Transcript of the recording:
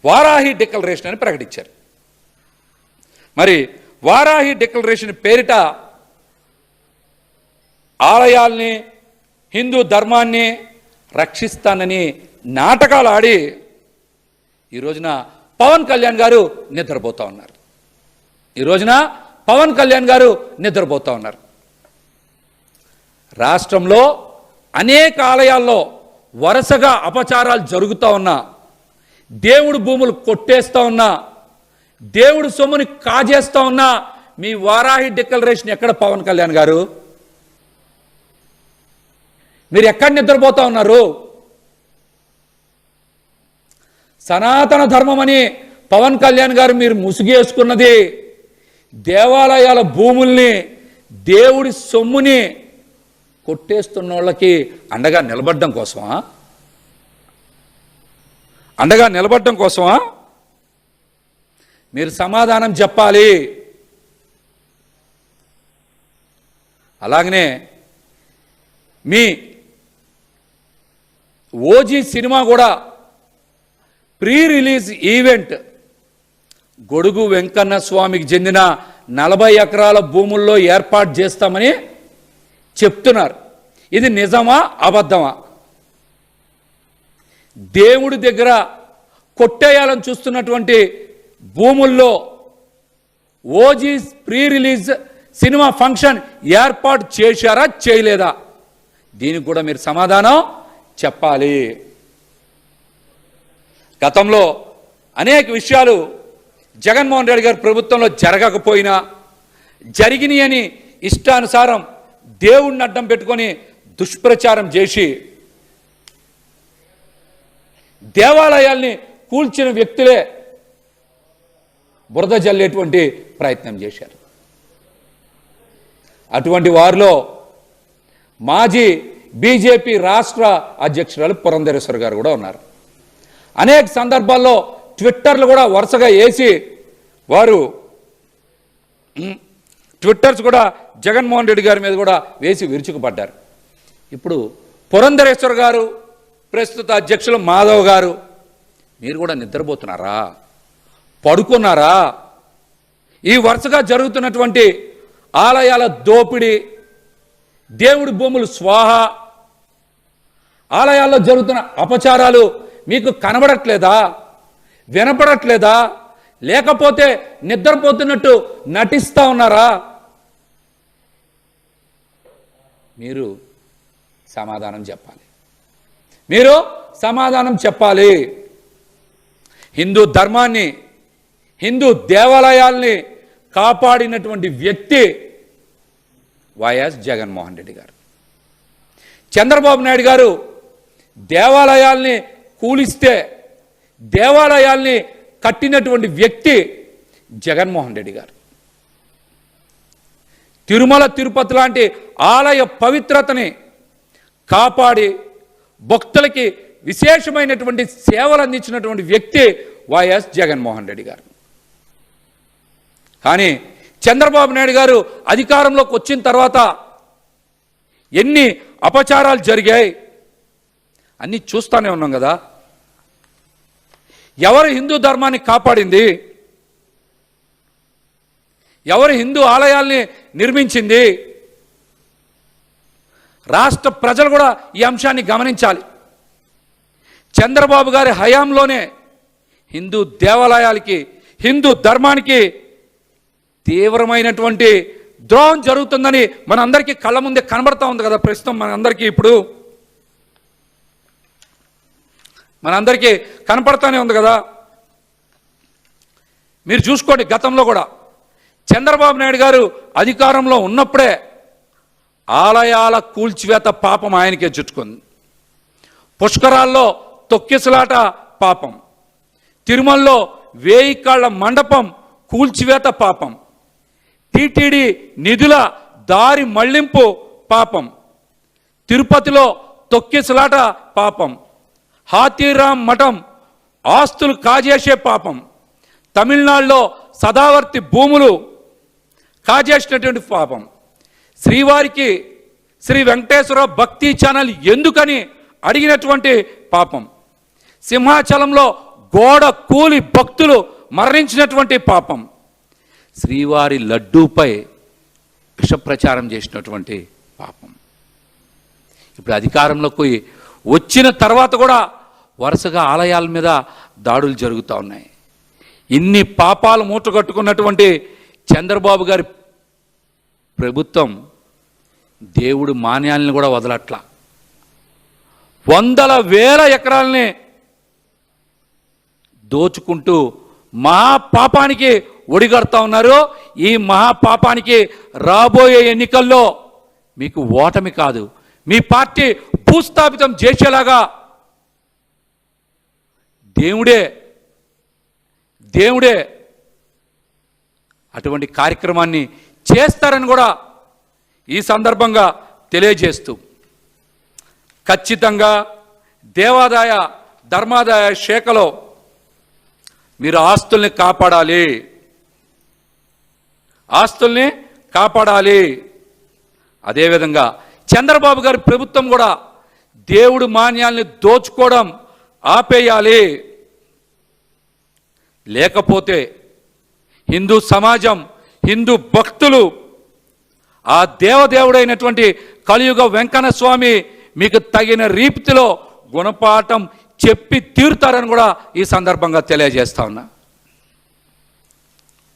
Varahi declaration అని ప్రకటించారు. మరి వారాహి డిక్లరేషన్ పేరిట ఆలయాల్ని, హిందూ ధర్మాన్ని రక్షిస్తానని నాటకాలు ఆడి ఈ రోజున పవన్ కళ్యాణ్ గారు నిద్రపోతూ ఉన్నారు. ఈ రోజున పవన్ కళ్యాణ్ గారు నిద్రపోతూ ఉన్నారు. రాష్ట్రంలో అనేక ఆలయాల్లో వరుసగా అపచారాలు జరుగుతూ ఉన్నా, దేవుడు భూములు కొట్టేస్తూ ఉన్నా, దేవుడు సొమ్ముని కాజేస్తూ ఉన్నా మీ వారాహి డిక్లరేషన్ ఎక్కడ పవన్ కళ్యాణ్ గారు? మీరు ఎక్కడ నిద్రపోతూ ఉన్నారు? సనాతన ధర్మమని పవన్ కళ్యాణ్ గారు మీరు ముసుగేసుకున్నది దేవాలయాల భూముల్ని, దేవుడి సొమ్ముని కొట్టేస్తున్న వాళ్ళకి అండగా నిలబడడం కోసమా? అండగా నిలబడడం కోసమా? మీరు సమాధానం చెప్పాలి. అలాగనే మీ ఓజీ సినిమా కూడా ప్రీ రిలీజ్ ఈవెంట్ గొడుగు వెంకన్న స్వామికి చెందిన 40 ఎకరాల భూముల్లో ఏర్పాటు చేస్తామని చెప్తున్నారు. ఇది నిజమా అబద్ధమా? దేవుడి దగ్గర కొట్టేయాలని చూస్తున్నటువంటి భూముల్లో OG pre release cinema function ఏర్పాటు చేశారా చేయలేదా? దీనికి కూడా మీరు సమాధానం చెప్పాలి. గతంలో అనేక విషయాలు జగన్మోహన్ రెడ్డి గారి ప్రభుత్వంలో జరగకపోయినా జరిగినాయని ఇష్టానుసారం దేవుడిని అడ్డం పెట్టుకొని దుష్ప్రచారం చేసి దేవాలయాల్ని కూల్చిన వ్యక్తులే బురద జల్లేటువంటి ప్రయత్నం చేశారు. అటువంటి వారిలో మాజీ బీజేపీ రాష్ట్ర అధ్యక్షురాలు పురంధరేశ్వర్ గారు కూడా ఉన్నారు. అనేక సందర్భాల్లో ట్విట్టర్లు కూడా వరుసగా వేసి వారు ట్విట్టర్స్ కూడా జగన్మోహన్ రెడ్డి గారి మీద కూడా వేసి విరుచుకుపడ్డారు. ఇప్పుడు పురంధరేశ్వర్ గారు, ప్రస్తుత అధ్యక్షులు మాధవ్ గారు, మీరు కూడా నిద్రపోతున్నారా? పడుకున్నారా? ఈ వరుసగా జరుగుతున్నటువంటి ఆలయాల దోపిడీ, దేవుడి భూములు స్వాహ, ఆలయాల్లో జరుగుతున్న అపచారాలు మీకు కనబడట్లేదా? వినపడట్లేదా? లేకపోతే నిద్రపోతున్నట్టు నటిస్తూ ఉన్నారా? మీరు సమాధానం చెప్పాలి. మీరు సమాధానం చెప్పాలి. హిందూ ధర్మాన్ని, హిందూ దేవాలయాల్ని కాపాడినటువంటి వ్యక్తి వైఎస్ జగన్మోహన్ రెడ్డి గారు. చంద్రబాబు నాయుడు గారు దేవాలయాల్ని కూలిస్తే దేవాలయాల్ని కట్టినటువంటి వ్యక్తి జగన్మోహన్ రెడ్డి గారు. తిరుమల తిరుపతి లాంటి ఆలయ పవిత్రతని కాపాడి భక్తులకి విశేషమైనటువంటి సేవలు అందించినటువంటి వ్యక్తి వైఎస్ జగన్మోహన్ రెడ్డి గారు. కానీ చంద్రబాబు నాయుడు గారు అధికారంలోకి వచ్చిన తర్వాత ఎన్ని అపచారాలు జరిగాయి అన్నీ చూస్తూనే ఉన్నాం కదా. ఎవరు హిందూ ధర్మాన్ని కాపాడింది? ఎవరు హిందూ ఆలయాల్ని నిర్మించింది? రాష్ట్ర ప్రజలు కూడా ఈ అంశాన్ని గమనించాలి. చంద్రబాబు గారి హయాంలోనే హిందూ దేవాలయాలకి, హిందూ ధర్మానికి తీవ్రమైనటువంటి ద్రోహం జరుగుతుందని మనందరికీ కళ్ళ ముందే కనబడతా ఉంది కదా. ప్రస్తుతం మనందరికీ ఇప్పుడు మనందరికీ కనపడతానే ఉంది కదా. మీరు చూసుకోండి, గతంలో కూడా చంద్రబాబు నాయుడు గారు అధికారంలో ఉన్నప్పుడే ఆలయాల కూల్చివేత పాపం ఆయనకే చుట్టుకుంది. పుష్కరాల్లో తొక్కిసలాట పాపం, తిరుమలలో 1000 కాళ్ల మండపం కూల్చివేత పాపం, టీటీడీ నిధుల దారి మళ్లింపు పాపం, తిరుపతిలో తొక్కిసలాట పాపం, హాతీరామ్ మఠం ఆస్తులు కాజేసే పాపం, తమిళనాడులో సదావర్తి భూములు కాజేసినటువంటి పాపం, శ్రీవారికి శ్రీ వెంకటేశ్వర భక్తి ఛానల్ ఎందుకని అడిగినటువంటి పాపం, సింహాచలంలో గోడ కూలి భక్తులు మరణించినటువంటి పాపం, శ్రీవారి లడ్డూపై విషప్రచారం చేసినటువంటి పాపం. ఇప్పుడు అధికారంలోకి వచ్చిన తర్వాత కూడా వరుసగా ఆలయాల మీద దాడులు జరుగుతూ ఉన్నాయి. ఇన్ని పాపాలు మూటగట్టుకున్నటువంటి చంద్రబాబు గారి ప్రభుత్వం దేవుడు మాన్యాలను కూడా వదలట్లా. వందల వేల ఎకరాలని దోచుకుంటూ మహాపాపానికి ఒడిగడుతూ ఉన్నారు. ఈ మహాపాపానికి రాబోయే ఎన్నికల్లో మీకు ఓటమి కాదు, మీ పార్టీ భూస్థాపితం చేసేలాగా దేవుడే అటువంటి కార్యక్రమాన్ని చేస్తారని కూడా ఈ సందర్భంగా తెలియజేస్తూ, ఖచ్చితంగా దేవాదాయ ధర్మాదాయ శాఖలో మీరు ఆస్తుల్ని కాపాడాలి. అదేవిధంగా చంద్రబాబు గారి ప్రభుత్వం కూడా దేవుడు మాన్యాల్ని దోచుకోవడం ఆపేయాలి. లేకపోతే హిందూ సమాజం, హిందూ భక్తులు ఆ దేవదేవుడైనటువంటి కలియుగ వెంకన్న స్వామి మీకు తగిన రీతిలో గుణపాఠం చెప్పి తీరుతారని కూడా ఈ సందర్భంగా తెలియజేస్తా ఉన్నా.